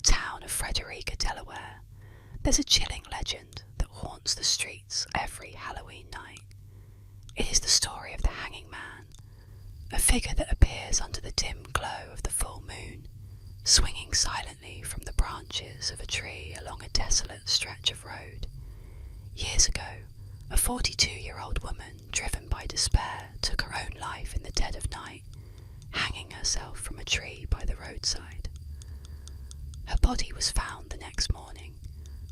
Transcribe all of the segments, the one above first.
town of Frederica, Delaware, there's a chilling legend that haunts the streets every Halloween night. It is the story of the hanging man, a figure that appears under the dim glow of the full moon, swinging silently from the branches of a tree along a desolate stretch of road. Years ago, a 42-year-old woman, driven by despair, took her own life in the dead of night, hanging herself from a tree by the roadside. Her body was found the next morning,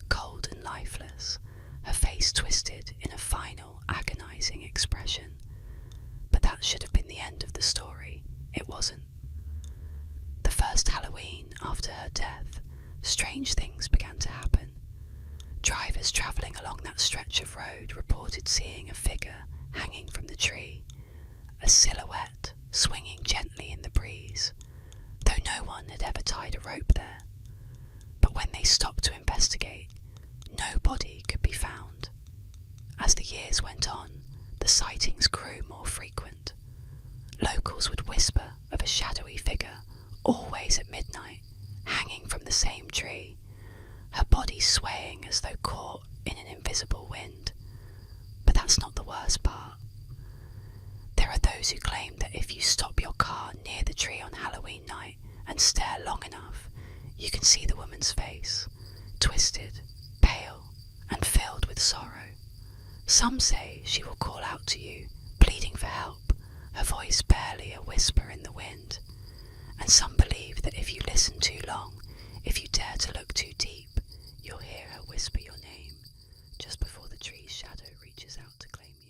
cold and lifeless, her face twisted in a final, agonizing expression. But that should have been the end of the story. It wasn't. The first Halloween after her death, strange things began to happen. Drivers travelling along that stretch of road reported seeing a figure hanging from the tree, a silhouette swinging gently in the breeze, though no one had ever tied a rope there. But when they stopped to investigate, no body could be found. As the years went on, the sightings grew more frequent. Locals would whisper of a shadowy figure, always at midnight, hanging from the same tree, her body swaying as though caught in an invisible wind. But that's not the worst part. There are those who claim that if you stop your car near the tree on Halloween night and stare long enough, you can see the woman's face, twisted, pale, and filled with sorrow. Some say she will call out to you, pleading for help, her voice barely a whisper in the wind. And some believe that if you listen too long, if you dare to look too deep, you'll hear her whisper your name just before the tree's shadow reaches out to claim you.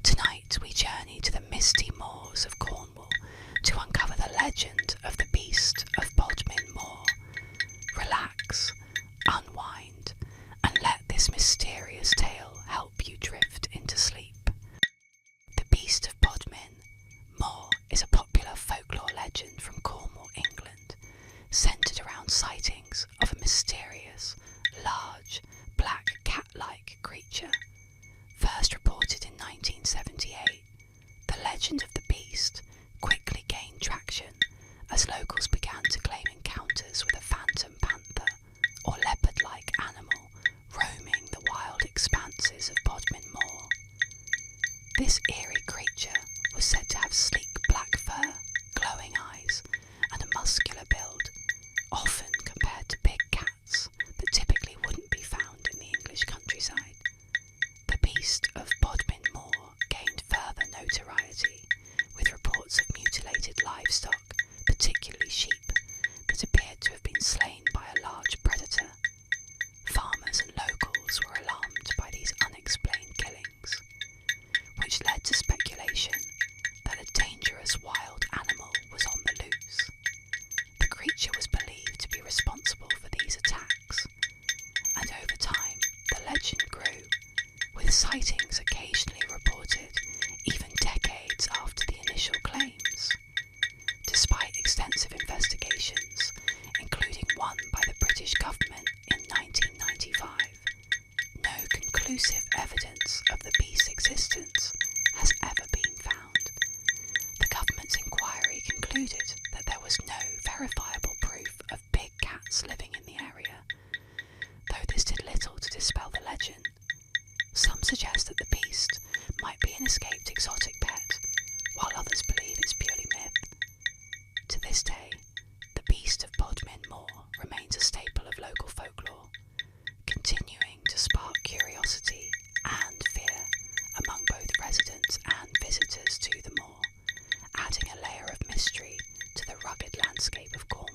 Tonight we journey to the misty moors of Cornwall to uncover the legend of the beast of Bodmin Moor. Relax, unwind, and let this mysterious tale help you drift into sleep. The beast of Bodmin Moor is a popular folklore legend from Cornwall, England, centred around sightings of a mysterious, large, black cat-like creature. First reported in 1978, the legend of the beast quickly gained traction as locals began to claim encounters with a phantom panther or leopard-like animal roaming the wild expanses of Bodmin Moor. This eerie creature was said to have sleek black fur, glowing eyes, and a muscular build, often compared to big cats that typically wouldn't be found in the English countryside. The beast of Bodmin Moor gained further notoriety, with reports of mutilated livestock, particularly sheep, that appeared to have been slain by a large predator. Farmers and locals were alarmed by these unexplained killings, which led to speculation that a dangerous wild animal was on the loose. The creature was believed to be responsible for these attacks, and over time the legend grew, with sightings occasionally reported even decades after the initial claims. Despite extensive investigations, including one by the British government in 1995, no conclusive evidence of the beast's existence has ever been found. The government's inquiry concluded that there was no verifiable proof of big cats living in the area, though this did little to dispel the legend. Some suggest that the beast might be an escaped exotic pet, while others believe it's purely myth. To this day, the beast of Bodmin Moor remains a staple of local folklore, continuing to spark curiosity and fear among both residents and visitors to the moor, adding a layer of mystery to the rugged landscape of Cornwall.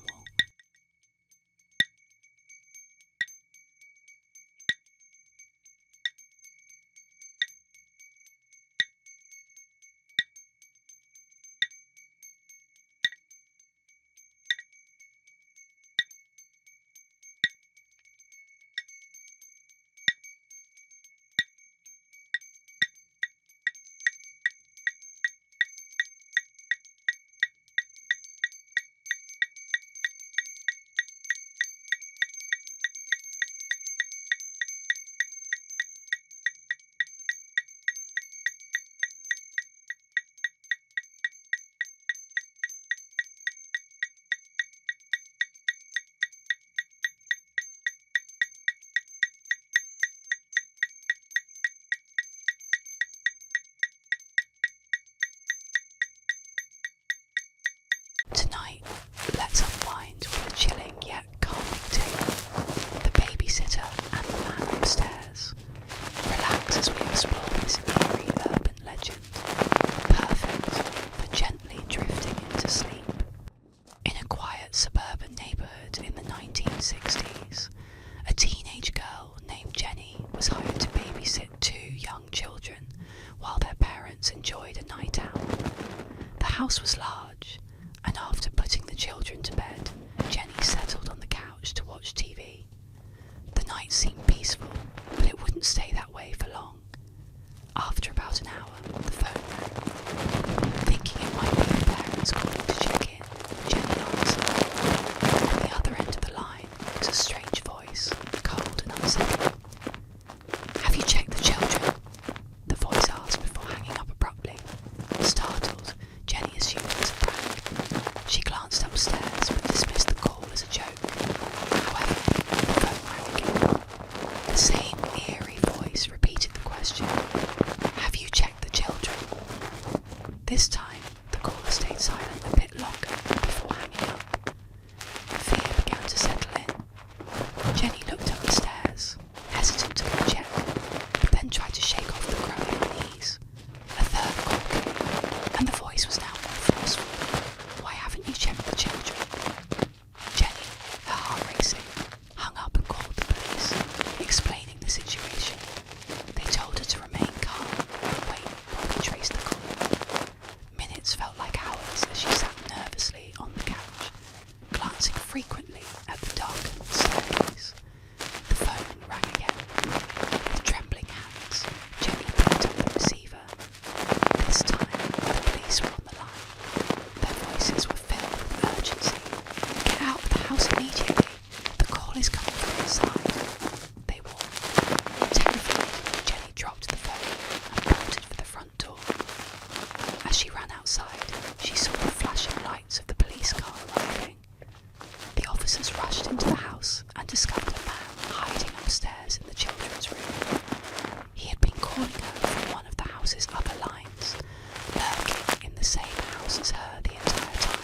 Tonight, let's unwind with a chilling yet calming tale, The Babysitter and the Man Upstairs. Relax as we explore this eerie urban legend, perfect for gently drifting into sleep. In a quiet suburban neighbourhood in the 1960s, a teenage girl named Jenny was hired to babysit two young children while their parents enjoyed a night out. The house was large, and after putting the children to bed, Jenny settled on the couch to watch TV. The night seemed peaceful, but it wouldn't stay that way for long. After about an hour, the phone rang. Thinking it might be the parents calling to check in, Jenny answered. On the other end of the line was a strange voice, cold and unsettling. "Have you checked the children?" the voice asked before hanging up abruptly. Startled, Jenny assumed it was a prank. She glanced upstairs but dismissed the call as a joke. However, the phone rang again. The same eerie voice repeated the question, "Have you checked the children?" This time, the caller stayed silent a bit longer before hanging up. Fear began to settle in. Jenny looked up the stairs, hesitant to go check, but then tried to shake off the growing unease. A third call came, and the voice was now more forceful. "Why haven't you checked the children?" Jenny, her heart racing, hung up and called the police, explaining the situation. They told her to remain calm and wait while they traced the call. Minutes felt like hours as she sat nervously on the couch, glancing frequently at the darkened staircase. The phone rang again. With trembling hands, Jenny picked up the receiver. This time, the police were on the line. Their voices were filled with urgency. "Get out of the house immediately. The call is coming from inside," they warned. Terrified, Jenny dropped the phone and bolted for the front door. As she ran outside, she saw the flashing lights of the police car arriving. The officers rushed into the house and discovered a man hiding upstairs in the children's room. He had been calling her from one of the house's upper lines, lurking in the same house as her the entire time.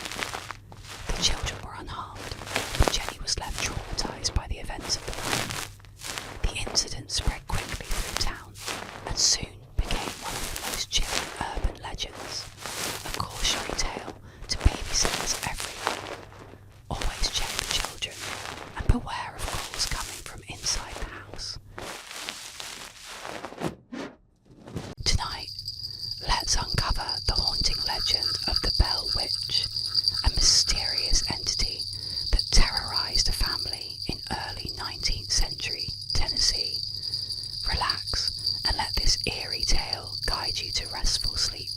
The children were unharmed, but Jenny was left traumatised by the events of the night. The incident spread quickly through town and soon became one of the most chilling urban legends, a cautionary tale to babysitters everywhere. Always check the children and beware of calls coming from inside the house. Tonight, let's uncover the haunting legend of the Bell Witch, a mysterious entity that terrorised a family in early 19th century Tennessee. Relax and let this eerie tale guide you to restful sleep.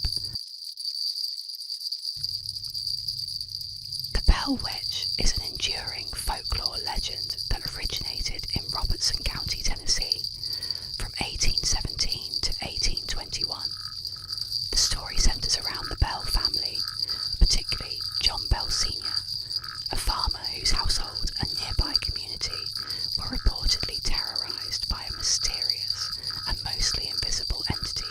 The Bell Witch is an enduring folklore legend that originated in Robertson County, Tennessee, from 1817 to 1821. The story centres around the Bell family, particularly John Bell Sr., a farmer whose household and nearby community were reportedly terrorised by a mysterious and mostly invisible entity.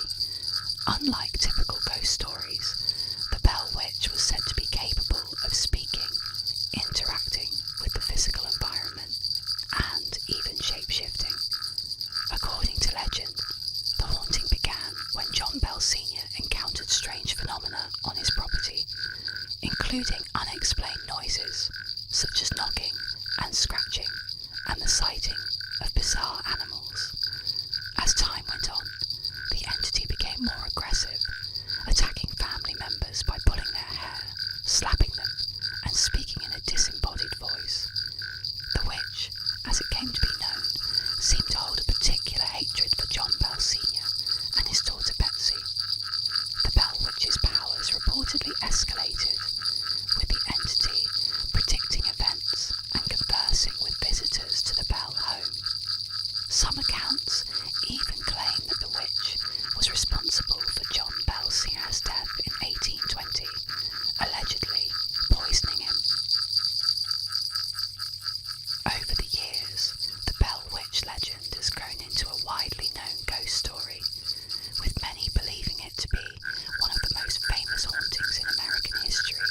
Unlike typical ghost stories, including unexplained noises such as knocking and scratching and the sighting of bizarre animals. As time went on, the entity became more aggressive, attacking family members by pulling their hair, slapping them, and speaking in a disembodied voice. The witch, as it came to be known, seemed to hold a particular hatred for John Bell Sr. and his daughter Betsy. The Bell Witch's powers reportedly escalated, with the entity predicting events and conversing with visitors to the Bell home. Some accounts even claim that the witch was responsible for John Bell Sr.'s death in 1820, allegedly poisoning him. Over the years, the Bell Witch legend has grown into a widely known ghost story, with many believing it to be one of the most famous hauntings in American history.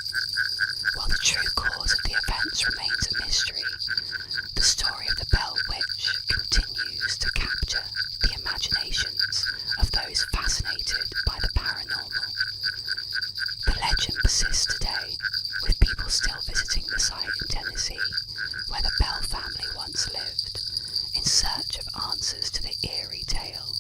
While the true cause of the events remains a mystery, the story of the Bell Witch continues to capture the imaginations of those fascinated by the paranormal. The legend persists today, with people still visiting the site in Tennessee, where the Bell family once lived, in search of answers to the eerie tale.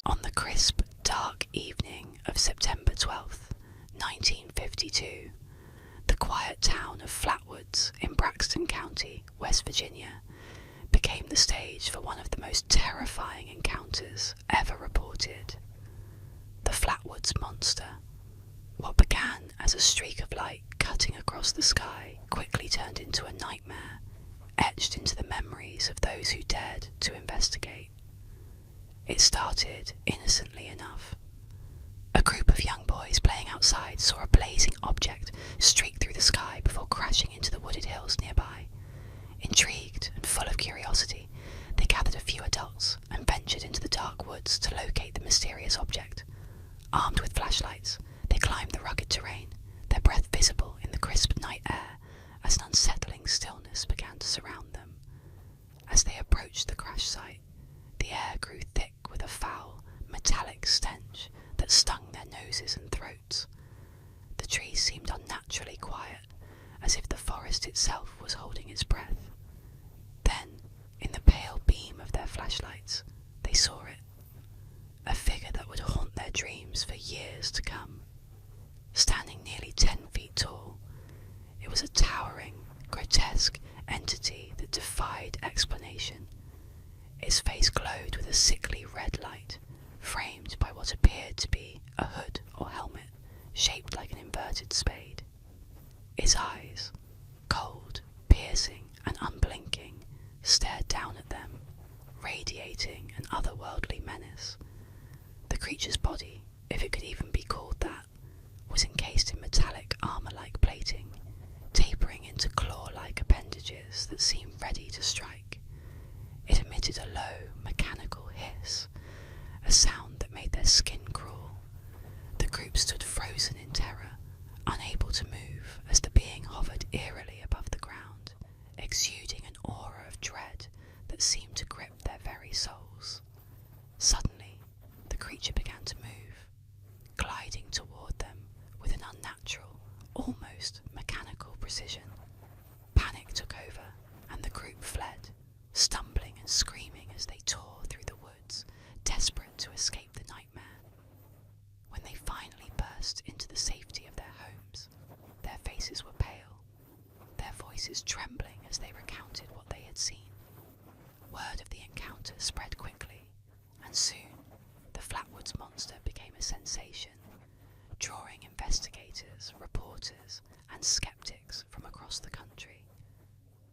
On the crisp, dark evening of September 12th, 1952, the quiet town of Flatwoods in Braxton County, West Virginia, became the stage for one of the most terrifying encounters ever reported. The Flatwoods Monster. What began as a streak of light cutting across the sky quickly turned into a nightmare, etched into the memories of those who dared to investigate. It started innocently enough. A group of young boys playing outside saw a blazing object streak through the sky before crashing into the wooded hills nearby. Intrigued and full of curiosity, they gathered a few adults and ventured into the dark woods to locate the mysterious object. Armed with flashlights, they climbed the rugged terrain, their breath visible in the crisp night air as an unsettling stillness began to surround them. As they approached the crash site, the air grew thick with a foul, metallic stench that stung their noses and throats. The trees seemed unnaturally quiet, as if the forest itself was holding its breath. Then, in the pale beam of their flashlights, they saw it. A figure that would haunt their dreams for years to come. Standing nearly 10 feet tall, it was a towering, grotesque entity that defied explanation. Its face glowed with a sickly red light, framed by what appeared to be a hood or helmet shaped like an inverted spade. Its eyes, cold, piercing, and unblinking, stared down at them, radiating an otherworldly menace. The creature's body, if it could even be called that, was encased in metallic armor-like plating, tapering into claw-like appendages that seemed ready to strike. It emitted a low, mechanical hiss, a sound that made their skin crawl. The group stood frozen in terror, unable to move as the being hovered eerily above the ground, exuding an aura of dread that seemed to grip their very souls. Suddenly, the creature began to move, gliding toward them with an unnatural, almost mechanical precision. Panic took over, and the group fled, as they recounted what they had seen. Word of the encounter spread quickly, and soon the Flatwoods monster became a sensation, drawing investigators, reporters, and skeptics from across the country.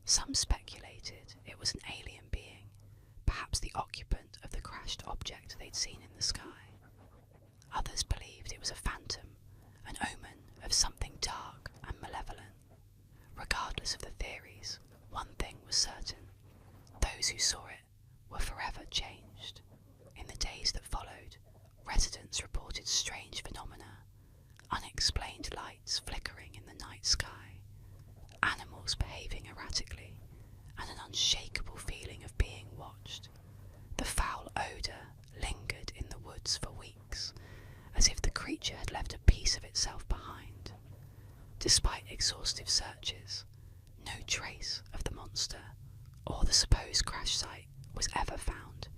Some speculated it was an alien being, perhaps the occupant of the crashed object they'd seen in the sky. Others believed it was a phantom, an omen of something dark and malevolent. Regardless of the theories, one thing was certain: those who saw it were forever changed. In the days that followed, residents reported strange phenomena: unexplained lights flickering in the night sky, animals behaving erratically, and an unshakable feeling of being watched. The foul odour lingered in the woods for weeks, as if the creature had left a piece of itself behind. Despite exhaustive searches, no trace of the monster or the supposed crash site was ever found,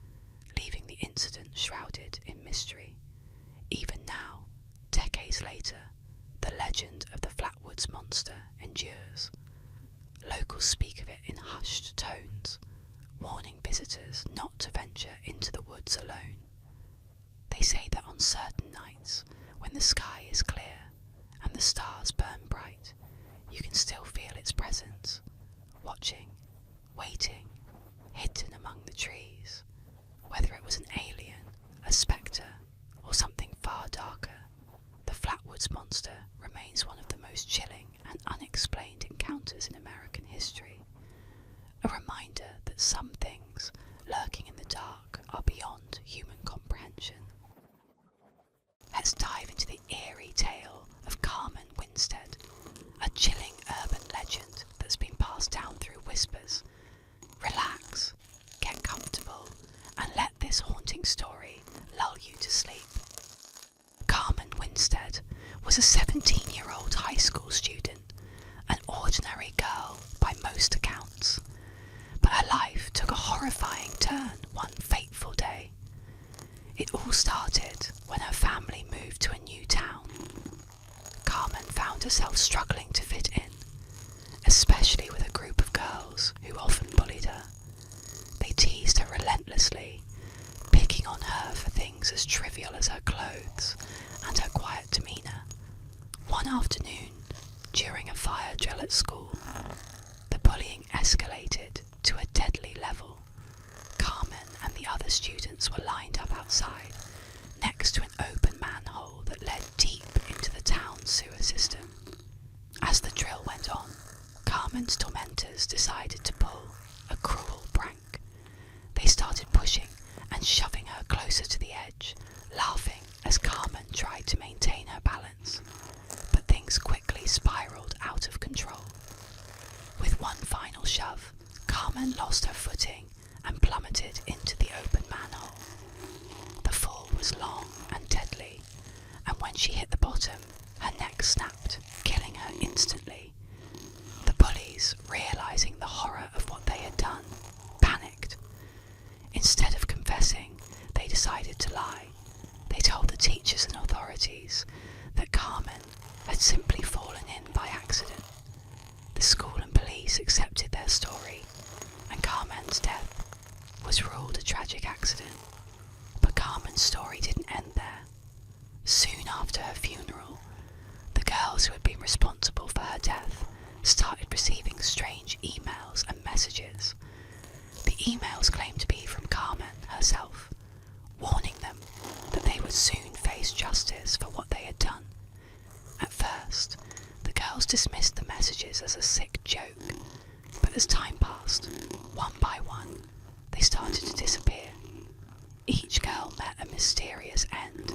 leaving the incident shrouded in mystery. Even now, decades later, the legend of the Flatwoods monster endures. Locals speak of it in hushed tones, warning visitors not to venture into the woods alone. They say that on certain nights, when the sky is clear and the stars burn bright, you can still feel its presence, watching, waiting, hidden among the trees. Whether it was an alien, a spectre, or something far darker, the Flatwoods monster remains one of the most chilling and unexplained encounters in American history. A reminder that some things lurking in the dark are beyond human comprehension. Let's dive into the eerie tale of Carmen Winstead, a chilling urban legend that's been passed down through whispers. Relax, get comfortable, and let this haunting story lull you to sleep. Carmen Winstead was a 17-year-old high school student, an ordinary girl by most accounts. But her life took a horrifying turn one fateful day. It all started when her family moved to a new town. Carmen found herself struggling to fit in, especially with a group of girls who often bullied her. They teased her relentlessly, picking on her for things as trivial as her clothes and her quiet demeanour. One afternoon, during a fire drill at school, the bullying escalated to a deadly level. Carmen and the other students were lined up outside, next to an open manhole that led deep into the town's sewer system. As the drill went on, Carmen's tormentors decided to pull a cruel prank. They started pushing and shoving her closer to the edge, laughing as Carmen tried to maintain her balance. But things quickly spiraled out of control. With one final shove, Carmen lost her footing and plummeted into the open manhole. The fall was long and deadly, and when she hit the bottom, her neck snapped, killing her instantly. The bullies, realising the horror of what they had done, panicked. Instead of confessing, they decided to lie. They told the teachers and authorities that Carmen had simply fallen in by accident. The school and police accepted their story, and Carmen's death was ruled a tragic accident. But Carmen's story didn't end there. Soon after her funeral, the girls who had been responsible for her death started receiving strange emails and messages. The emails claimed to be from Carmen herself, warning them that they would soon face justice for what they had done. At first, the girls dismissed the messages as a sick joke, but as time passed, one by one, they started to disappear. Each girl met a mysterious end,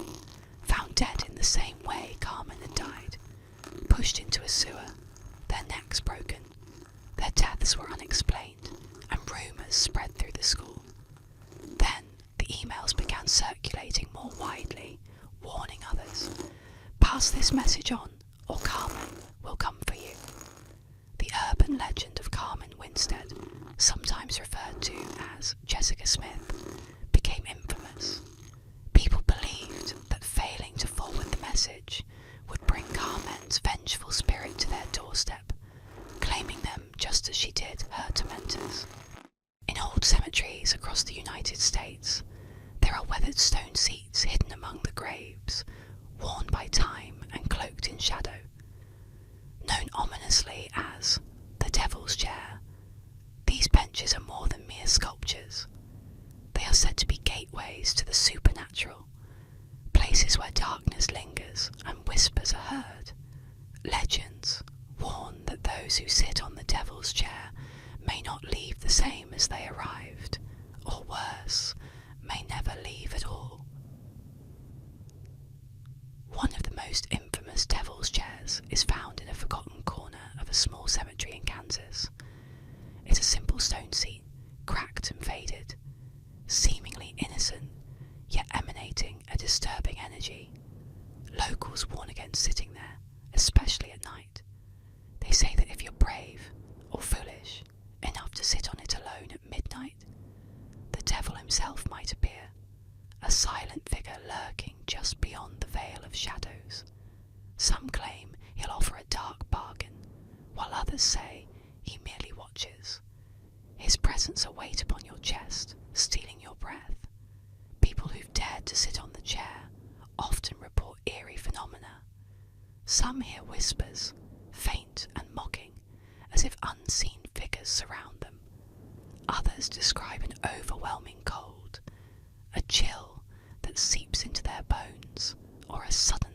found dead in the same way Carmen had died, pushed into a sewer, their necks broken. Their deaths were unexplained, and rumours spread through the school. Then the emails began circulating more widely, warning others, pass this message on, or Carmen will come for you. The urban legend of Carmen Winstead, sometimes referred to as Jessica Smith, became infamous. People believed that failing to forward the message would bring Carmen's vengeful spirit to their doorstep, claiming them just as she did her tormentors. In old cemeteries across the United States, there are weathered stone seats hidden among the graves, worn by time and cloaked in shadow. Known ominously as the Devil's Chair, these benches are more than mere sculptures. They are said to be gateways to the supernatural, places where darkness lingers and whispers are heard. Legends warn that those who sit on the Devil's Chair may not leave the same as they arrived, or worse, may never leave at all. One of the most infamous Devil's Chairs is found in a forgotten corner of a small cemetery in Kansas. It's a simple stone seat, cracked and faded, seemingly innocent, yet emanating a disturbing energy. Locals warn against sitting there, especially at night. They say that if you're brave or foolish enough to sit on it alone at midnight, the devil himself might appear, a silent figure lurking just beyond the veil of shadows. Some claim he'll offer a dark bargain, while others say he merely watches. His presence a weight upon your chest, stealing your breath. People who've dared to sit on the chair often report eerie phenomena. Some hear whispers, faint and mocking, as if unseen figures surround them. Others describe an overwhelming cold, a chill that seeps into their bones, or a sudden,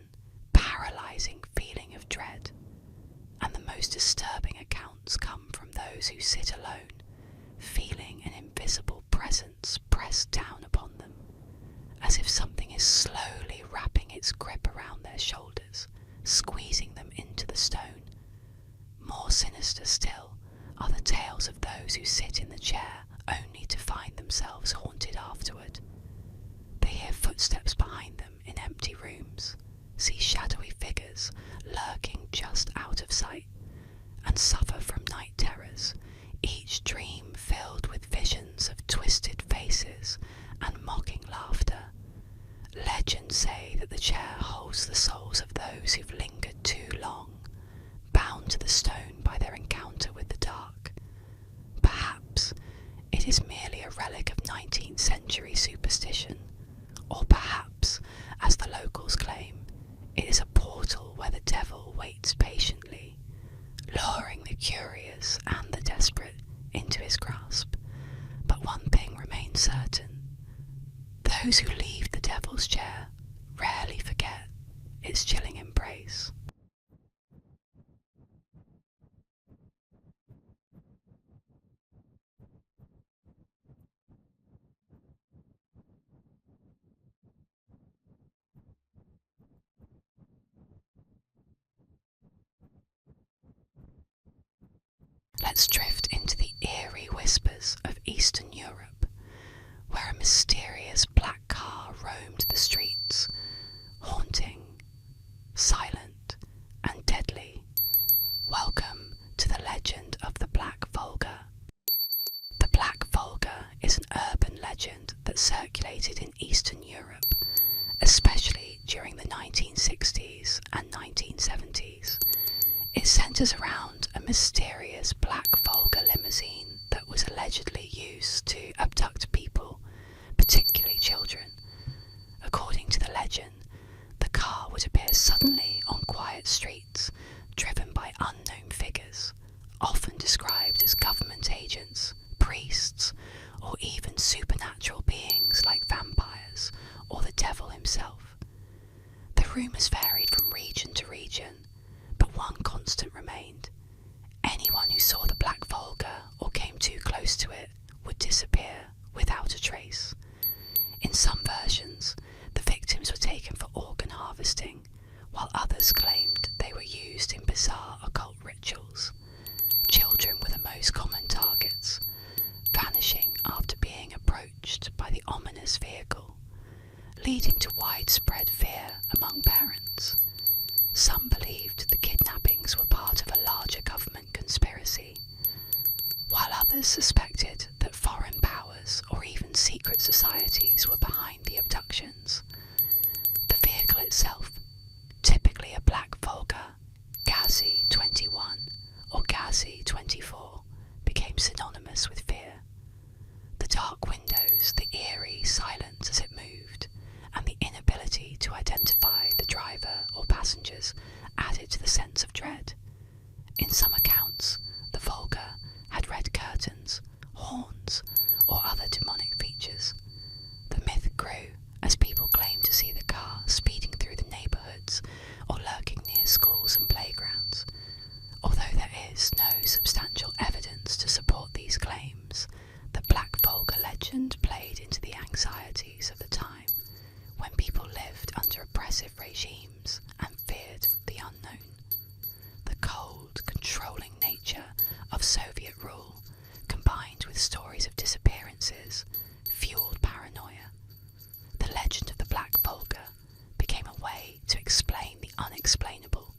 paralysing feeling of dread. And the most disturbing accounts come from those who sit alone, feeling an invisible presence pressed down upon them, as if something is slowly wrapping its grip around their shoulders, squeezing them into the stone. More sinister still are the tales of those who sit in the chair only to find themselves haunted afterward. They hear footsteps behind them in empty rooms, see shadowy figures lurking just out of sight, and suffer from night terrors, each dream filled with visions of twisted faces and mocking laughter. Legends say that the chair holds the souls of those who've lingered too long, bound to the stone by their encounter with the dark. Perhaps it is merely a relic of 19th century superstition, or perhaps, as the locals claim, it is a portal where the devil waits patiently, luring the curious and the desperate into his grasp. But one thing remains certain: those who leave the Devil's Chair rarely forget its chilling embrace. Let's drift into the eerie whispers of Eastern Europe, where a mysterious black car roamed the streets, haunting, silent, and deadly. Welcome to the legend of the Black Volga. The Black Volga is an urban legend that circulated in Eastern Europe, especially during the 1960s and 1970s. It centres around a mysterious black Volga limousine that was allegedly used to abduct people, particularly children. According to the legend, the car would appear suddenly on quiet streets, driven by unknown figures, often described as government agents, priests, or even supernatural beings like vampires or the devil himself. The rumours varied from region to region, but one constant remained. Anyone who saw the Black Volga or came too close to it would disappear without a trace. In some versions, the victims were taken for organ harvesting, while others claimed they were used in bizarre occult rituals. Children were the most common targets, vanishing after being approached by the ominous vehicle, leading to widespread fear among parents. Some believed the kidnappings were part of a larger government conspiracy, while others suspected that foreign powers or even secret societies were behind the abductions. The vehicle itself, typically a black Volga, Gazi 21 or Gazi 24, became became synonymous with fear. The dark windows, the eerie silence as it moved, and the inability to identify the driver or passengers added to the sense of dread. In some accounts, the Volga had red curtains, horns, or other demonic features. The myth grew as people claimed to see the car speeding through the neighbourhoods or lurking near schools and playgrounds. Although there is no substantial evidence to support these claims, the Black Volga legend played into the anxieties of the time when people lived under oppressive regimes and feared the unknown. The cold, controlling nature of Soviet rule, combined with stories of disappearances, fueled paranoia. The legend of the Black Volga became a way to explain the unexplainable.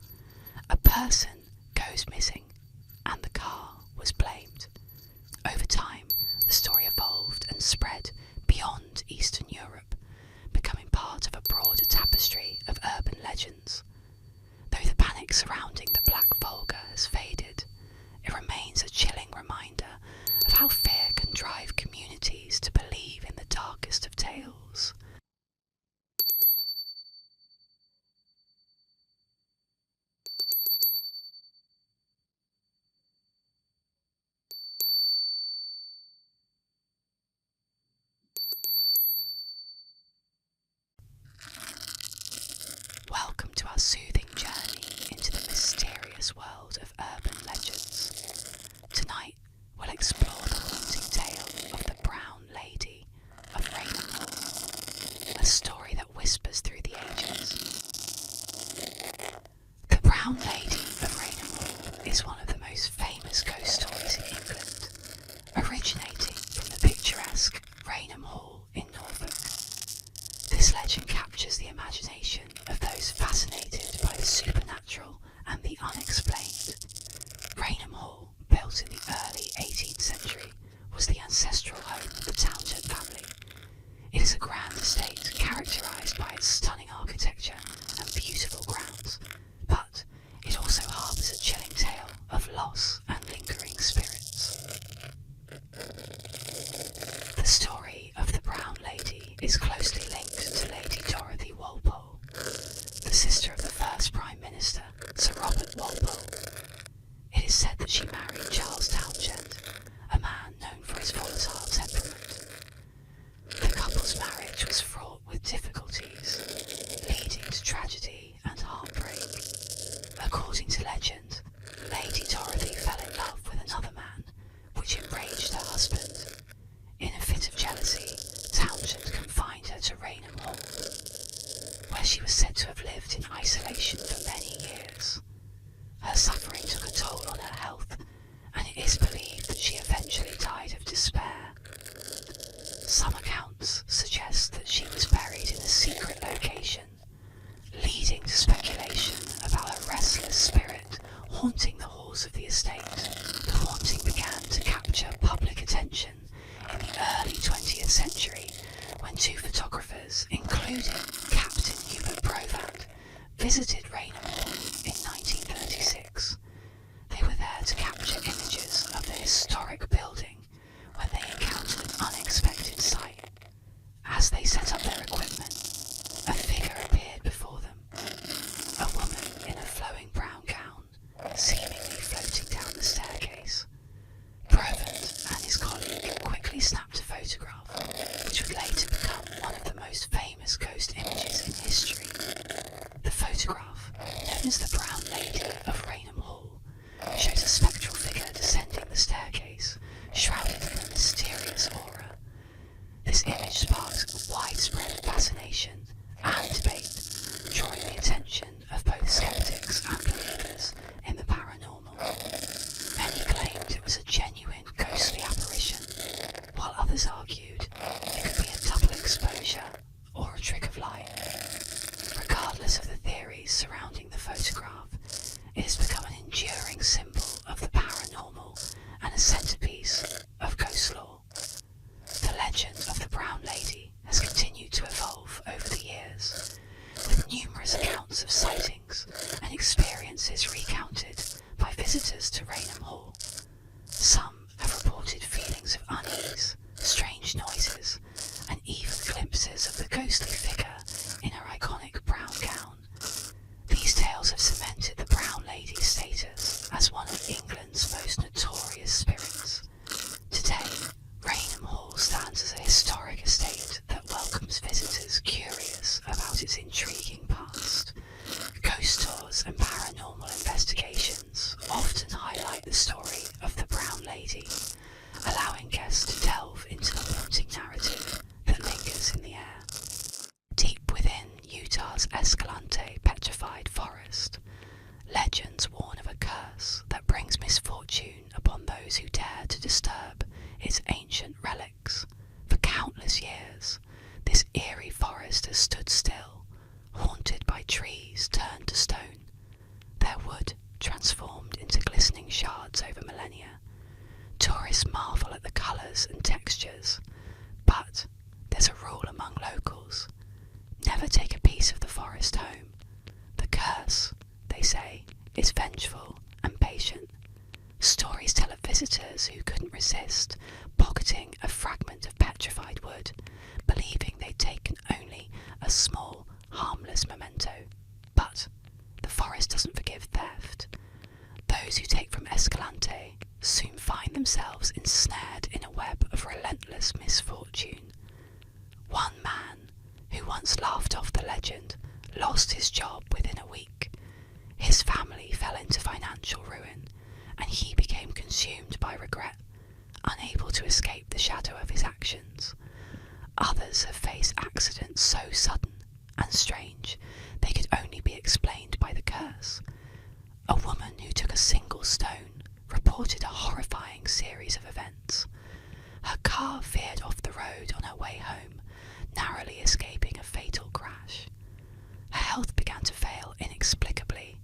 A person goes missing, and the car was blamed. Over time, the story evolved and spread beyond Eastern Europe, becoming part of a broader tapestry of urban legends. Though the panic surrounding the Black Volga has faded, it remains a chilling reminder of how fear can drive communities to believe in the darkest of tales. Welcome to our soothing journey into the mysterious world of urban legends. Tonight, we'll explore the haunting tale of the Brown Lady of Raynham Hall, a story that whispers through the ages. The Brown Lady of Raynham Hall is one of the most famous ghost stories in England, originating from the picturesque Raynham Hall in Norfolk. This legend captures the imagination of those fascinated by the supernatural and the unexplained. Raynham Hall, built in the early 18th century, was the ancestral home of the Townshend family. It is a grand estate characterised by its stunning architecture and beautiful grounds, but it also harbours a chilling tale of loss and lingering spirits. The story of the Brown Lady is closely linked to Lady Dorothy Walpole, the sister of the first Prime Minister, Sir Robert Walpole. It is said that she married Charles Townshend, a man known for his volatile temperament. The couple's marriage was fraught with difficulties, leading to tragedy and heartbreak. According to legend, Lady Dorothy fell in love with another man, which enraged her husband. In a fit of jealousy, Townshend confined her to Raynham Hall, where she was said to have lived in isolation for many years. Her suffering took a toll on her health, and it is believed that she eventually died of despair. Some accounts suggest that she was buried in a secret location, leading to speculation about a restless spirit haunting the halls of the estate. The haunting began to capture public attention in the early 20th century when two photographers, including Captain Hubert Provand, visited Raynham Hall in 1936. They were there to capture images of the historic building when they encountered an unexpected sight. As they set up their equipment, a figure appeared before them, a woman in a flowing brown gown, seemingly floating down the staircase. Provand and his colleague quickly snapped a photograph, which would later become one of the most famous ghost images in history. The photograph, known as the Brown Lady of Raynham Hall, shows a spectral figure descending the staircase, shrouded in a mysterious aura. This image sparked widespread fascination and debate, drawing the attention of both skeptics and believers in the paranormal. Many claimed it was a genuine ghostly apparition, while others argued it could be a double exposure or a trick of light. Regardless of the theories surrounding the photograph, it has become an enduring symbol of the paranormal and a centerpiece of ghost lore. The legend of the Brown Lady has continued to evolve over the years, with numerous accounts of sightings and experiences recounted by visitors to Raynham Hall. Some have disturb its ancient relics. For countless years, this eerie forest has stood still, haunted by trees turned to stone, their wood transformed into glistening shards over millennia. Tourists marvel at the colours and textures, but there's a rule among locals: never take a piece of the forest home. The curse, they say, is vengeful and patient. Stories tell of visitors who couldn't resist pocketing a fragment of petrified wood, believing they'd taken only a small, harmless memento. But the forest doesn't forgive theft. Those who take from Escalante soon find themselves ensnared in a web of relentless misfortune. One man, who once laughed off the legend, lost his job within a week. His family fell into financial ruin, and he became consumed by regret, unable to escape the shadow of his actions. Others have faced accidents so sudden and strange they could only be explained by the curse. A woman who took a single stone reported a horrifying series of events. Her car veered off the road on her way home, narrowly escaping a fatal crash. Her health began to fail inexplicably,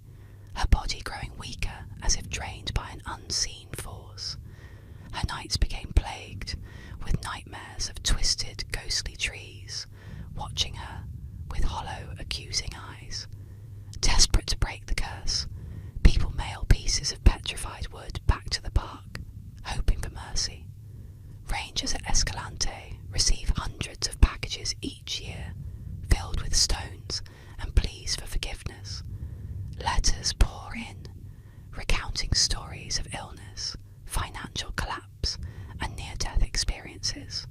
her body growing weaker as if drained by an unseen force. Her nights became plagued with nightmares of twisted, ghostly trees, watching her with hollow, accusing eyes. Desperate to break the curse, people mail pieces of petrified wood back to the park, hoping for mercy. Rangers at Escalante receive hundreds of packages each year, filled with stones and pleas for forgiveness. Letters pour in, recounting stories of illness, financial collapse, and near-death experiences.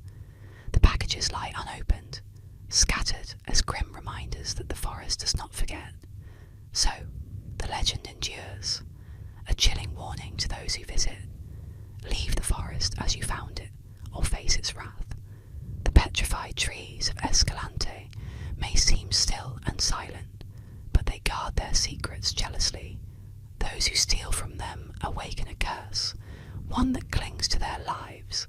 The packages lie unopened, scattered as grim reminders that the forest does not forget. So, the legend endures, a chilling warning to those who visit. Leave the forest as you found it, or face its wrath. The petrified trees of Escalante may seem still and silent, but they guard their secrets jealously. Those who steal from them awaken a curse, one that clings to their lives,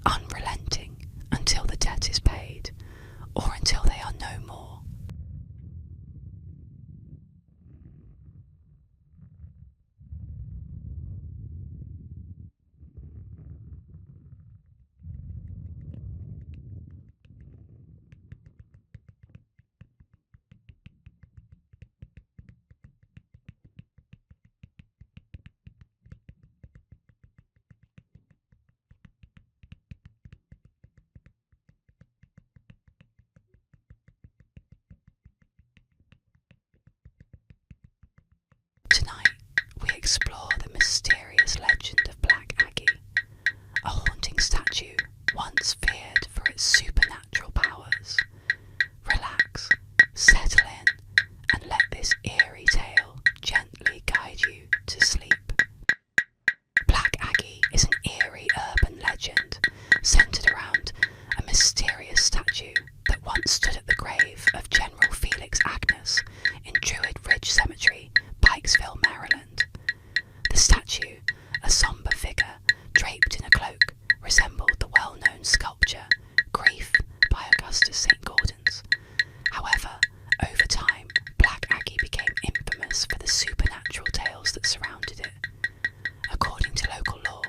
unrelenting until the debt is paid, or until they are no more. Tonight, we explore the mysterious legend of Black Aggie, a haunting statue once feared for its supernatural powers. Relax, settle in, and let this eerie tale gently guide you to sleep. Black Aggie is an eerie urban legend centered around a mysterious statue that once stood at the grave of General Felix Agnes in Druid Ridge Cemetery, Pikesville, Maryland. The statue, a sombre figure draped in a cloak, resembled the well-known sculpture Grief by Augustus St. Gaudens. However, over time, Black Aggie became infamous for the supernatural tales that surrounded it. According to local law,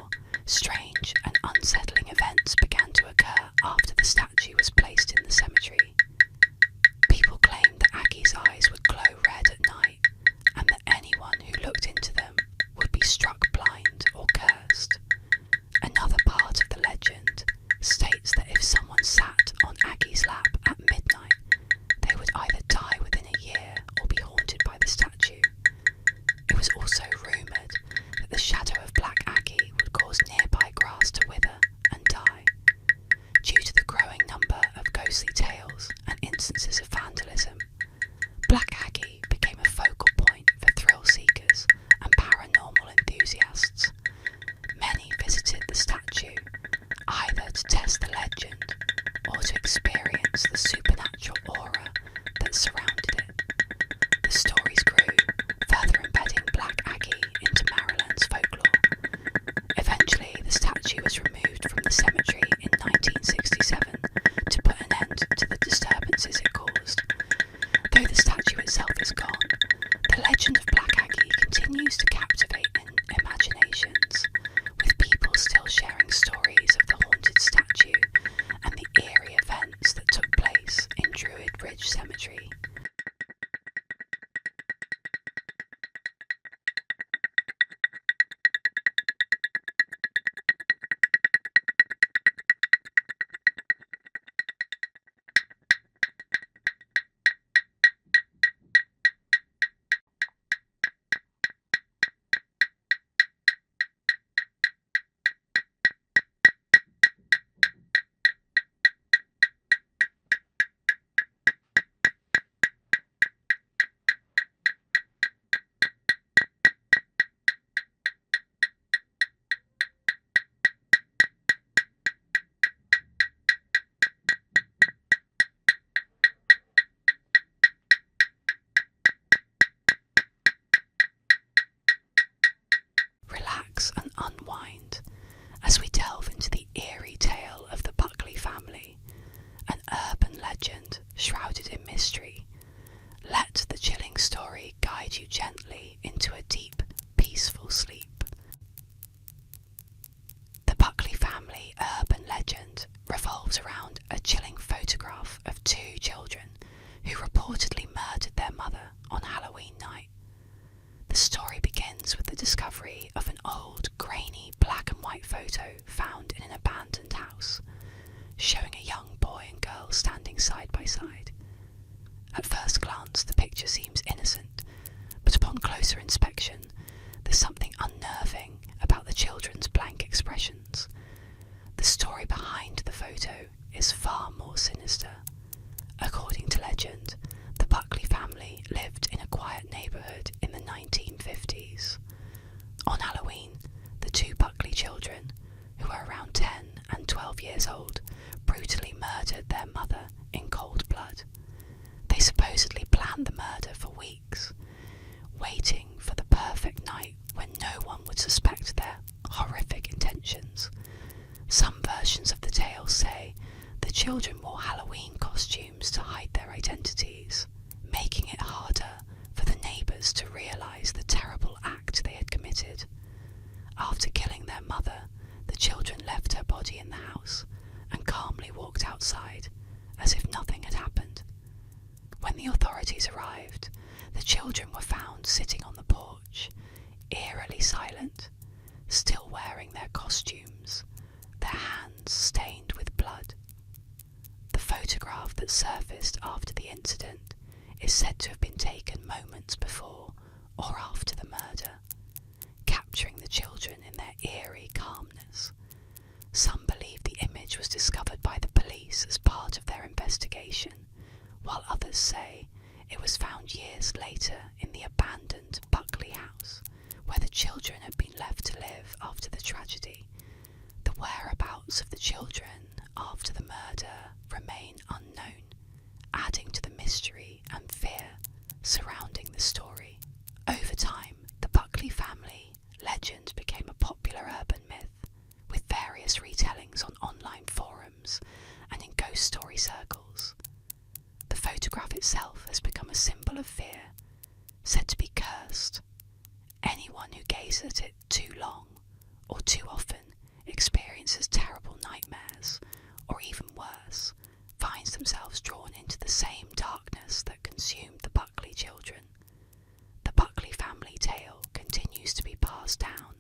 strange and unsettling events began to occur after the statue was placed in the cemetery. People claimed that Aggie's eyes would glow red at night, and that anyone who looked into them would be struck blind or cursed. Another part of the legend states that if someone sat on Aggie's lap at midnight, they would either die within a year or be haunted by the statue. It was also rumoured that the shadow of Black Aggie would cause nearby grass to wither and die. Due to the growing number of ghostly tales and instances of vandalism, Black Aggie became a focal point for thrill seekers and paranormal enthusiasts. Many visited the statue either to test the legend or to experience the supernatural aura that surrounded it. The stories grew, further embedding Black Aggie into Maryland's folklore. Eventually, the statue was removed revolves around a chilling photograph of two children who reportedly murdered their mother on Halloween night. The story begins with the discovery of an old, grainy black and white photo found in an abandoned house, showing a young boy and girl standing side by side. At first glance, the picture seems innocent, but upon closer inspection, there's something unnerving about the children's blank expressions. The story behind the photo is far more sinister. According to legend, the Buckley family lived in a quiet neighbourhood in the 1950s. On Halloween, the two Buckley children, who were around 10 and 12 years old, brutally murdered their mother in cold blood. They supposedly planned the murder for weeks, waiting for the perfect night when no one would suspect their horrific intentions. Some versions of the tale say the children wore Halloween costumes to hide their identities, making it harder for the neighbours to realise the terrible act they had committed. After killing their mother, the children left her body in the house and calmly walked outside as if nothing had happened. When the authorities arrived, the children were found sitting on the porch, eerily silent, still wearing their costumes, their hands stained with blood. The photograph that surfaced after the incident is said to have been taken moments before or after the murder, capturing the children in their eerie calmness. Some believe the image was discovered by the police as part of their investigation, while others say it was found years later in the abandoned Buckley house, where the children had been left to live after the tragedy. The whereabouts of the children after the murder remain unknown, adding to the mystery and fear surrounding the story. Over time, the Buckley family legend became a popular urban myth, with various retellings on online forums and in ghost story circles. The photograph itself has become a symbol of fear, said to be cursed. Anyone who gazes at it too long or too often experiences terrible nightmares, or even worse, finds themselves drawn into the same darkness that consumed the Buckley children. The Buckley family tale continues to be passed down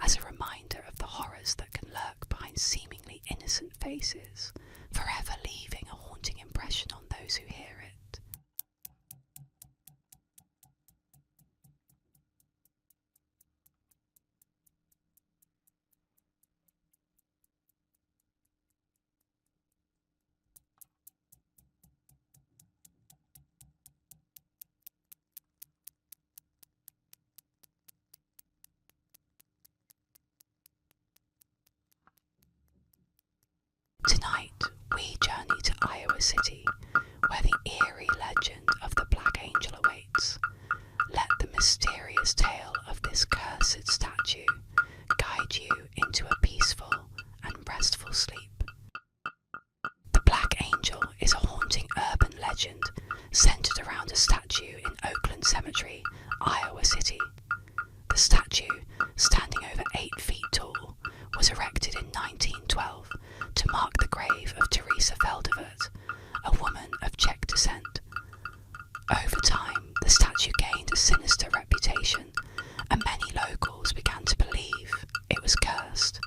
as a reminder of the horrors that can lurk behind seemingly innocent faces, forever leaving a haunting impression on those who hear it. Tonight, we journey to Iowa City, where the eerie legend of the Black Angel awaits. Let the mysterious tale of this cursed statue guide you into a peaceful and restful sleep. The Black Angel is a haunting urban legend centered around a statue in Oakland Cemetery, Iowa City. The statue, standing over 8 feet tall, was erected in 1912 to mark the grave of Teresa Feldovert, a woman of Czech descent. Over time, the statue gained a sinister reputation, and many locals began to believe it was cursed.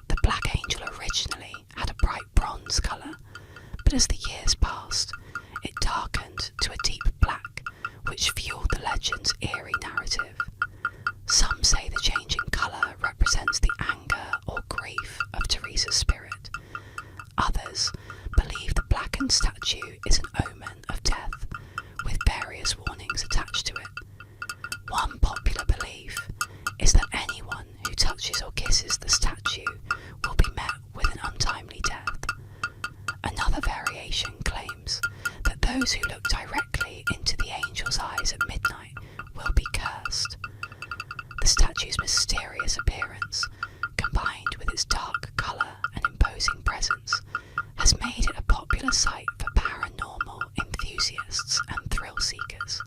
The Black Angel originally had a bright bronze colour, but as the years passed, it darkened to a deep black, which fueled the legend's eerie narrative. Some say the change in colour represents the anger or grief of Teresa's spirit. Others believe the blackened statue is an omen of death, with various warnings attached to it. One popular belief is that anyone who touches or kisses the statue will be met with an untimely death. Another variation claims that those who look directly into the angel's eyes at midnight will be cursed. The statue's mysterious appearance, combined with its dark colour and imposing presence, has made it a popular site for paranormal enthusiasts and thrill seekers.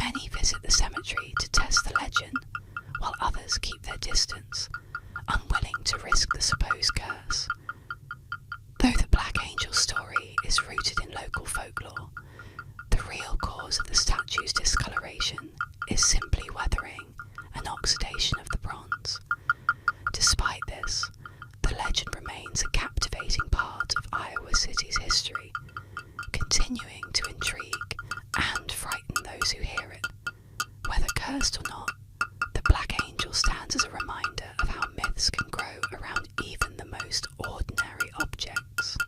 Many visit the cemetery to test the legend, while others keep their distance, unwilling to risk the supposed curse. Though most ordinary objects.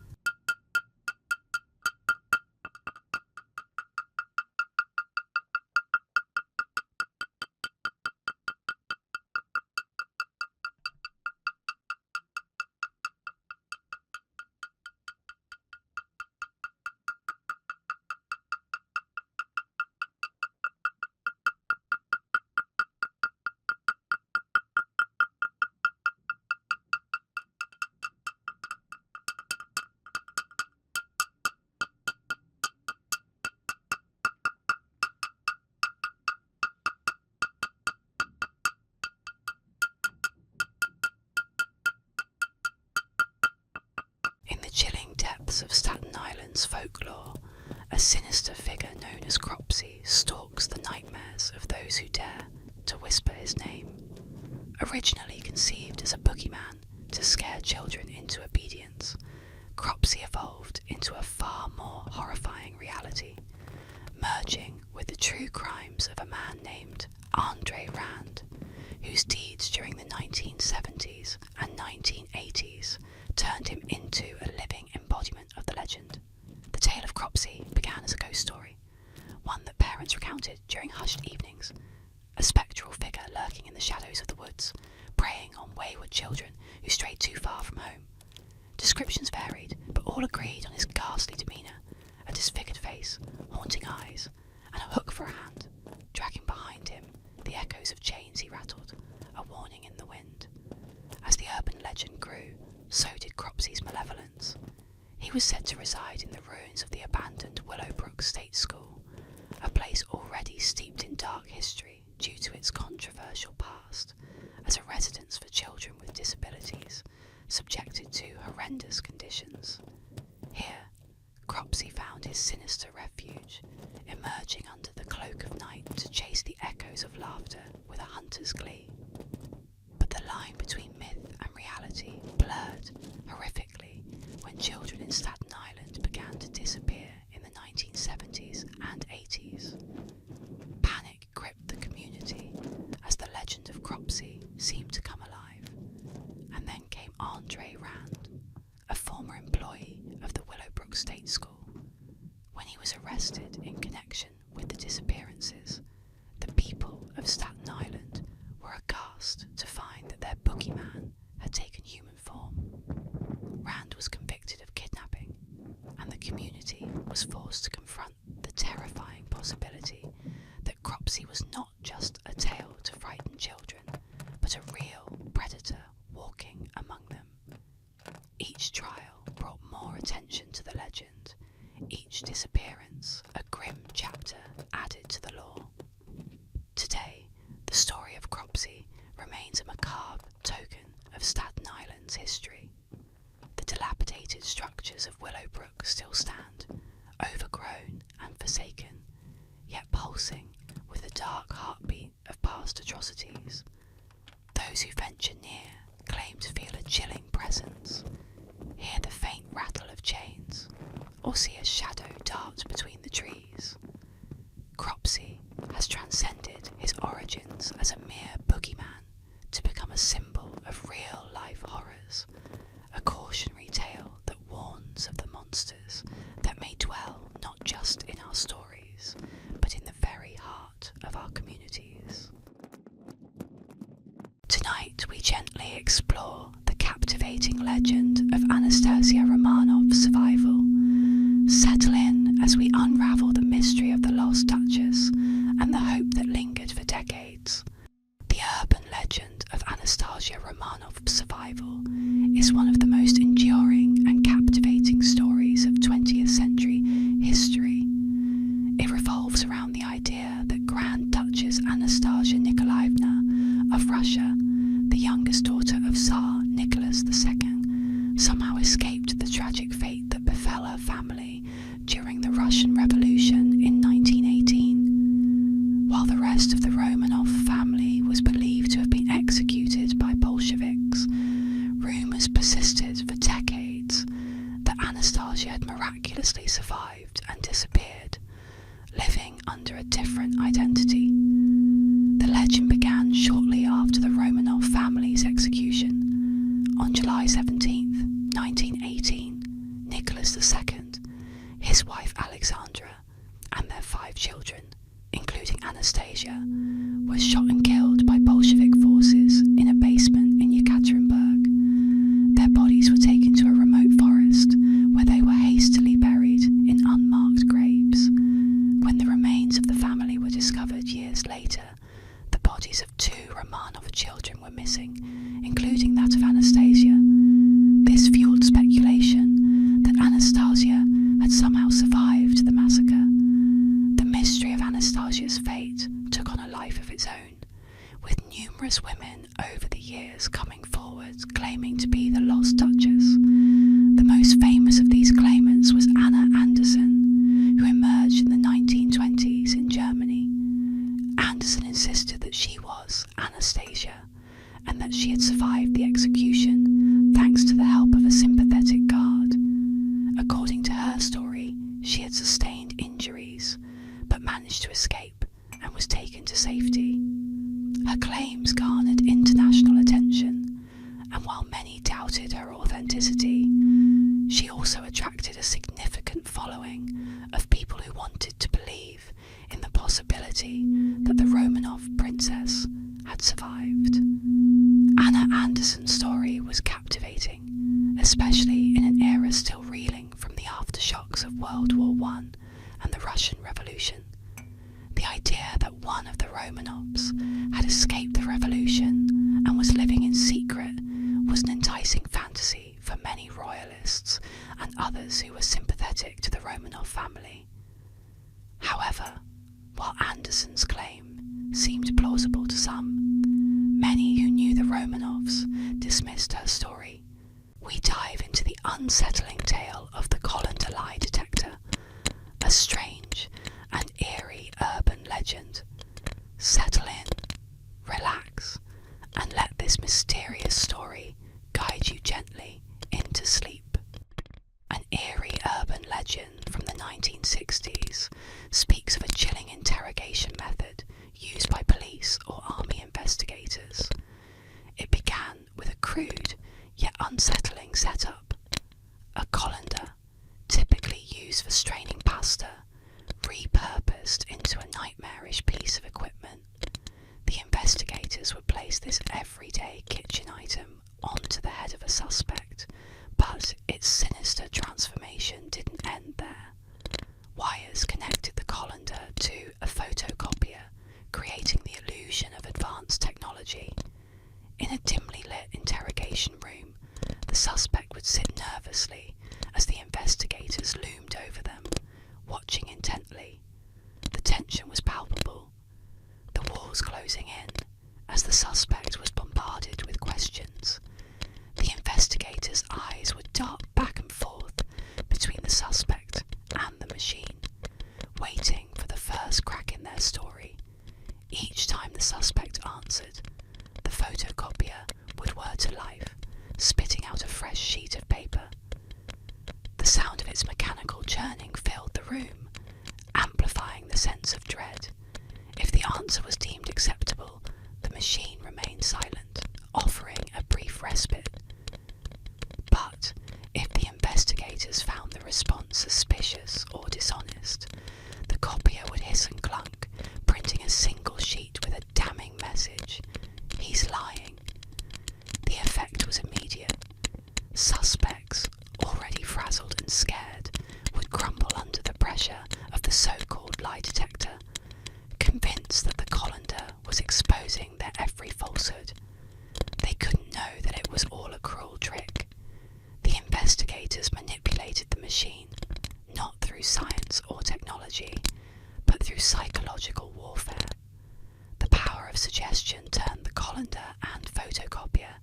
In the chilling depths of Staten Island's folklore, a sinister figure known as Cropsey stalks the nightmares of those who dare to whisper his name. Originally conceived as a boogeyman to scare children into obedience, Cropsey evolved into a far more horrifying reality, merging with the true crimes of a man named Andre Rand, whose deeds during the 1970s and 1980s turned him into a living embodiment of the legend. The tale of Cropsey began as a ghost story, one that parents recounted during hushed evenings, a spectral figure lurking in the shadows of the woods, preying on wayward children who strayed too far from home. Descriptions varied, but all agreed on his ghastly demeanour, a disfigured face, haunting eyes, and a hook for a hand, dragging behind him the echoes of chains he rattled, a warning in the wind. As the urban legend grew, so did Cropsey's malevolence. He was said to reside in the ruins of the abandoned Willowbrook State School, a place already steeped in dark history due to its controversial past, as a residence for children with disabilities, subjected to horrendous conditions. Here, Cropsey found his sinister refuge, emerging under the cloak of night to chase the echoes of laughter with a hunter's glee. But the line between myth and reality blurred horrifically when children in Staten Island began to disappear in the 1970s and 80s. Panic gripped the community as the legend of Cropsey seemed to come alive. And then came Andre Rand, a former employee of the Willowbrook State School. When he was arrested in connection with the disappearances, the people of Staten Island were aghast to find that their boogeyman had taken human form. Rand was convicted of kidnapping, and the community was forced to confront the terrifying possibility that Cropsey was not just a tale to frighten children, but a real predator walking among them. Each trial brought more attention to the legend, each disappearance a grim chapter added to the lore. Today, the story of Cropsey remains a macabre token of Staten Island's history. The dilapidated structures of Willowbrook still stand, overgrown and forsaken, yet pulsing with the dark heartbeat of past atrocities. Those who venture near claim to feel a chilling presence, hear the faint rattle of chains, or see a shadow dart between the trees. Cropsey has transcended his origins as a mere boogeyman to become a symbol of real-life horrors, a cautionary tale that warns of the monsters that may dwell not just in our stories, but in the very heart of our communities. Tonight we gently explore the captivating legend of Anastasia Romanov's survival. Settle in as we unravel the mystery of the lost Duchess and the hope that lingered for decades. The urban legend of Anastasia Romanov's survival is one of the most enduring and captivating stories of 20th century history. It revolves around the idea that Grand Duchess Anastasia Nikolaevna of Russia, the youngest daughter of Tsar Nicholas II, somehow escaped the tragic fate that befell her family during the Russian Revolution in 1918. While the rest of the Romanov family was believed to have been executed by Bolsheviks, rumours persisted for decades that Anastasia had miraculously survived and disappeared, living under a different identity. The legend began shortly after the Romanov family's execution. on July 17th, 1918, Nicholas II, his wife Alexandra, and their 5 children, including Anastasia, were shot and killed by Bolshevik forces in a basement in Yekaterinburg. Their bodies were taken to a remote forest where they were hastily buried in unmarked graves. When the remains of the family were discovered years later, the bodies of 2 Romanov children were missing, including that of Anastasia. This fueled speculation that Anastasia had somehow survived the massacre. The mystery of Anastasia's fate took on a life of its own, with numerous women over the years coming forward claiming to be the lost Duchess. The most famous of these claimants was Anna Anderson, who emerged in the 1920s in Germany. Anderson insisted that she was Anastasia and that she had survived the execution thanks to the help of a sympathetic guard. According to her story, she had sustained injuries but managed to escape and was taken to safety. Her claims garnered international attention, and while many doubted her authenticity, she also attracted a significant following of people who wanted to believe in the possibility that the Romanov princess had survived. Anna Anderson's story was captivating, especially in an era still reeling from the aftershocks of World War I and the Russian Revolution. The idea that one of the Romanovs had escaped the revolution and was living in secret was an enticing fantasy for many royalists and others who were sympathetic to the Romanov family. However, while Anderson's claim seemed plausible to some, many who knew the Romanovs dismissed her story. We dive into the unsettling tale of the colander lie detector, a strange and eerie urban legend. Settle in, relax, and let this mysterious story guide you gently into sleep. An eerie urban legend from the 1960s speaks of a chilling interrogation method used by police or army investigators. It began with a crude yet unsettling setup. A colander, typically used for straining pasta, repurposed into a nightmarish piece of equipment. The investigators would place this everyday kitchen item onto the head of a suspect, but its sinister transformation didn't end there. Wires connected the colander to a photocopier, creating the illusion of advanced technology. In a dimly lit interrogation room, the suspect would sit nervously as the investigators loomed over them, watching intently. The tension was palpable, the walls closing in as the suspect was bombarded with questions. The investigators' eyes would dart back and forth between the suspect and the machine, waiting for the first crack in their story. Each time the suspect answered, the photocopier would whir to life, spitting out a fresh sheet of paper. The sound of its mechanical churning filled the room, amplifying the sense of dread. If the answer was deemed acceptable, the machine remained silent, offering a brief respite. But if the investigators found the response suspicious or dishonest, the copier would hiss and clunk, printing a single sheet with a damning message. He's lying. The effect was immediate. Suspects, already frazzled and scared, would crumble under the pressure of the so-called lie detector, convinced that the colander was exposing their every falsehood. They couldn't know that it was all a cruel trick. The investigators manipulated the machine, not through science or technology, but through psychological warfare. The power of suggestion turned the colander and photocopier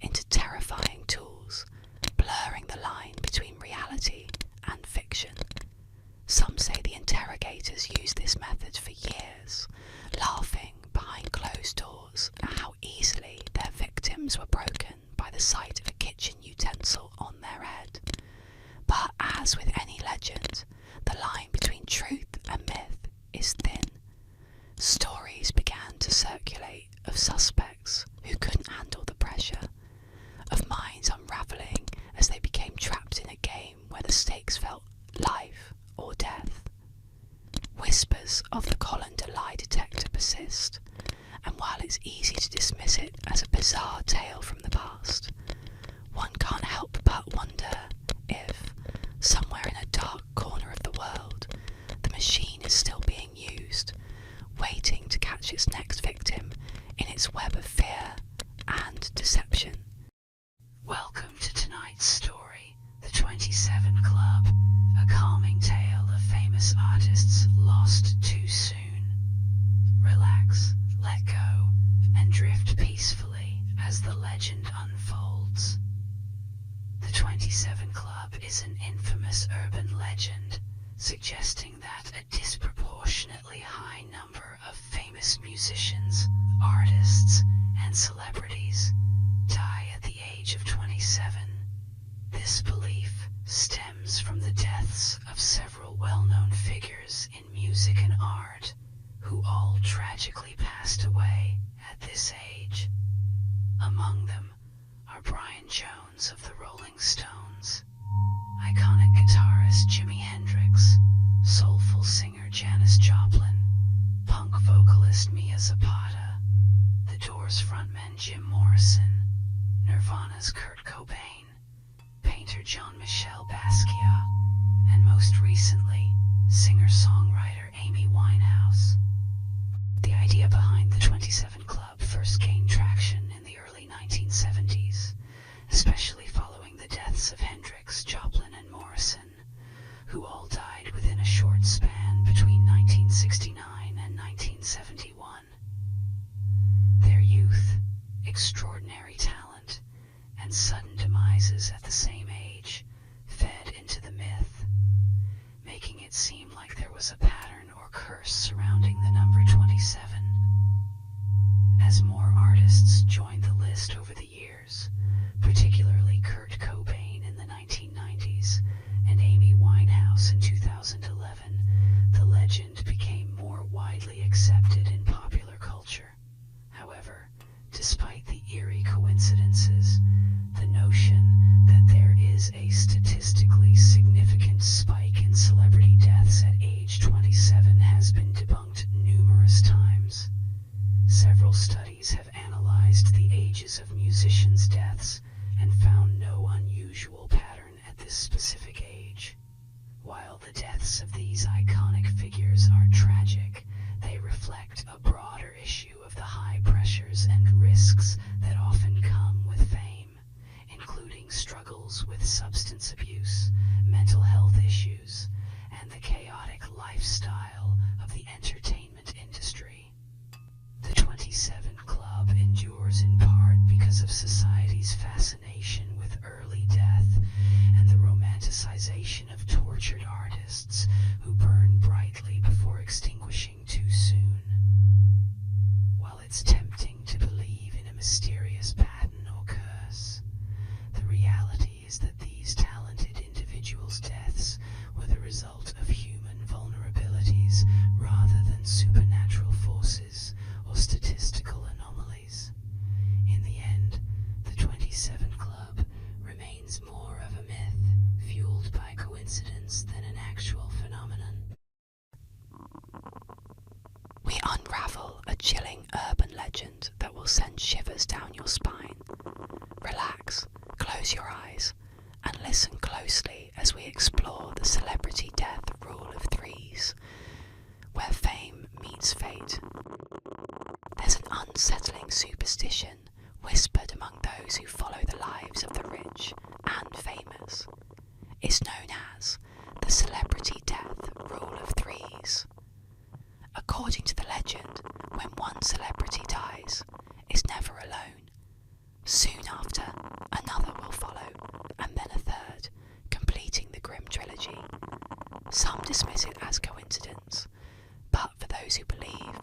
into terrifying tools, blurring the line between reality and fiction. Some say the interrogators used this method for years, laughing behind closed doors at how easily their victims were broken by the sight of a kitchen utensil on their head. But as with any legend, the line between truth and myth is thin. Stories began to circulate of suspects who couldn't handle the pressure, of minds Club is an infamous urban legend, suggesting that a disproportionately high number of famous musicians, artists, and celebrities die at the age of 27. This belief stems from the deaths of several well-known figures in music and art, who all tragically passed away at this age. Among them are Brian Jones of the Rolling Stones, iconic guitarist Jimi Hendrix, soulful singer Janis Joplin, punk vocalist Mia Zapata, The Doors frontman Jim Morrison, Nirvana's Kurt Cobain, painter Jean-Michel Basquiat, and most recently, singer-songwriter Amy Winehouse. The idea behind the 27 Club first gained traction in the early 1970s, especially following the deaths of Hendrix, Joplin, and Morrison, who all died within a short span between 1969 and 1971. Their youth, extraordinary talent, and sudden demises at the same age fed into the myth, making it seem like there was a pattern or curse surrounding the number 27. As more artists joined the list over the years, particularly Kurt Cobain in the 1990s and Amy Winehouse in 2011, the legend became more widely accepted in popular culture. However, despite the eerie coincidences, the notion that there is a statistically significant spike in celebrity deaths at age 27 has been debunked numerous times. Several studies have analyzed the ages of musicians' deaths and found no unusual pattern at this specific age. While the deaths of these iconic figures are tragic, they reflect a broader issue of the high pressures and risks that often come with fame, including struggles with substance abuse, mental health issues, and the chaotic lifestyle of the entertainment industry. The 27 Club endures in part because of society's fascination with early death and the romanticization of tortured artists who burn brightly before extinguishing too soon. While it's tempting to believe in a mysterious pattern or curse, the reality is that these talented individuals' deaths were the result of human vulnerabilities rather than supernatural forces or statistical anomalies. In the end, the 27 Club remains more of a myth fueled by coincidence than an actual phenomenon. We unravel a chilling urban legend that will send shivers down your spine. Relax, close your eyes, and listen closely as we explore the celebrity death rule of threes, where fame meets fate. There's an unsettling superstition whispered among those who follow the lives of the rich and famous. It's known as the celebrity death rule of threes. According to the legend, when one celebrity dies, it's never alone. Soon after, another will follow, and then a third, completing the grim trilogy. Some dismiss it as coincidence, but for those who believe,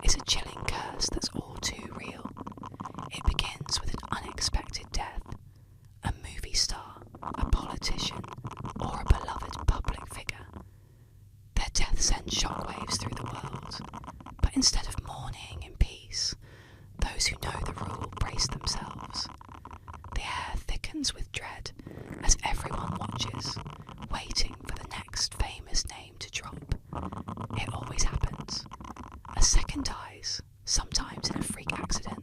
it's a chilling curse that's all too real. It begins with an unexpected death, a movie star, a politician, or a beloved public figure. Their death sends shockwaves through the world, but instead of mourning in peace, those who know the rule brace themselves. The air thickens with dread as everyone watches, waiting for the next famous name to drop. It always happens. A second dies, sometimes in a freak accident,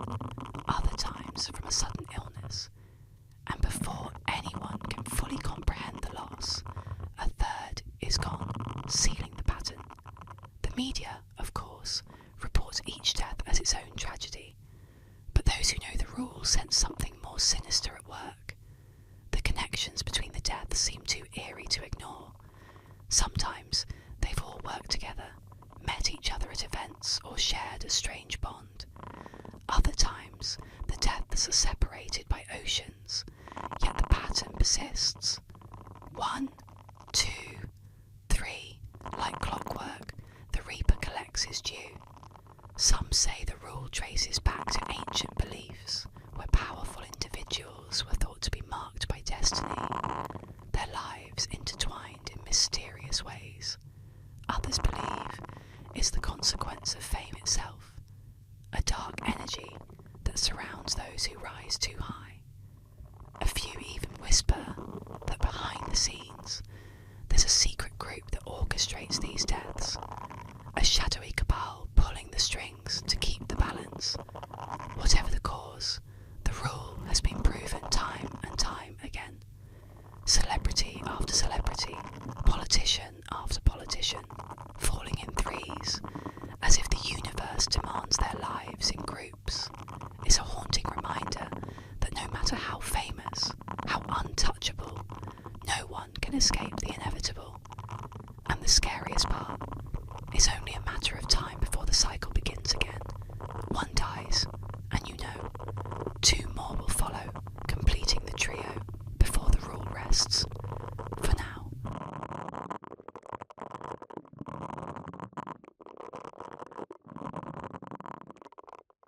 other times from a sudden illness. And before anyone can fully comprehend the loss, a third is gone, sealing the pattern. The media, of course, reports each death as its own tragedy, but those who know the rules sense something more sinister at work. The connections between the deaths seem too eerie to ignore. Sometimes they've all worked together, met each other at events, or shared a strange bond. Other times, the deaths are separated by oceans, yet the pattern persists. Some say the rule traces back to ancient beliefs, where powerful individuals were thought to be marked by destiny, their lives intertwined in mysterious ways. Others believe it's the consequence of fame itself, a dark energy that surrounds those who rise too high. A few even whisper that behind the scenes there's a secret group that orchestrates these deaths, a shadowy cabal pulling the strings to keep the balance. Whatever the cause, the rule has been proven time and time again. Celebrity after celebrity, politician after politician, falling in threes, as if the universe demands their lives in groups, is a haunting reminder that no matter how famous, how untouchable, no one can escape the inevitable. And the scariest part, it's only a matter of time before the cycle begins again. One dies, and you know, two more will follow, completing the trio before the rule rests.